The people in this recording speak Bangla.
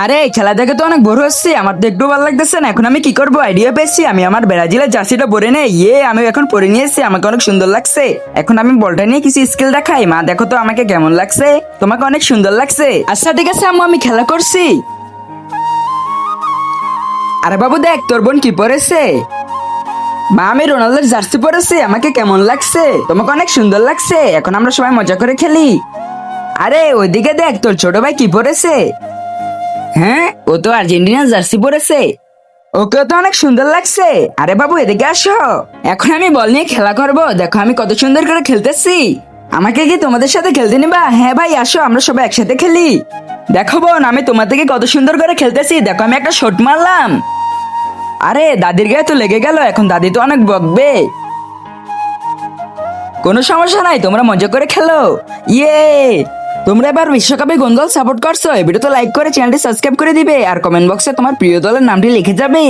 আরে খেলা দেখে তো অনেক বোর হচ্ছে, আমার তো একটু ভালো লাগতেছে না। এখন আমি কি করব, আইডিয়া পেয়েছি। আমি আমার ব্রাজিলের জার্সিটা পরে নেই। আমি এখন পরে নিয়েছি, আমাকে অনেক সুন্দর লাগছে। এখন আমি বলটা নিয়ে কিছু স্কিল দেখাই। মা দেখো তো আমাকে কেমন লাগছে, তোমাকে অনেক সুন্দর লাগছে। আচ্ছা ঠিক আছে আম্মু, আমি খেলা করছি। আরে বাবু দেখ তোর বোন কি পরেছে। মা আমি রোনাল্ডোর জার্সি পরেছি, আমাকে কেমন লাগছে, তোমাকে অনেক সুন্দর লাগছে। এখন আমরা সবাই মজা করে খেলি। আরে ওইদিকে দেখ তোর ছোট ভাই কি পরেছে। হ্যাঁ, ও তো আর্জেন্টিনার জার্সি পরেছে, ওকে তো অনেক সুন্দর লাগছে। আরে বাবু এদিকে আসো, এখন আমি বল নিয়ে খেলা করব। দেখো আমি কত সুন্দর করে খেলতেছি। আমাকে কি তোমাদের সাথে খেলতে নিবা? হ্যাঁ ভাই আসো, আমরা সবাই একসাথে খেলি। দেখো বোন আমি তোমার থেকে কত সুন্দর করে খেলতেছি। দেখো আমি একটা শট মারলাম। আরে দাদির গায়ে তো লেগে গেল, এখন দাদি তো অনেক বকবে। কোনো সমস্যা নাই, তোমরা মজা করে খেলো। ইয়ে, তোমরা এবার বিশ্বকাপে কোন দল সাপোর্ট করছো? এই ভিডিওতে লাইক করে চ্যানেলটি সাবস্ক্রাইব করে দিবে আর কমেন্ট বক্সে তোমার প্রিয় দলের নামটি লিখে যাবে।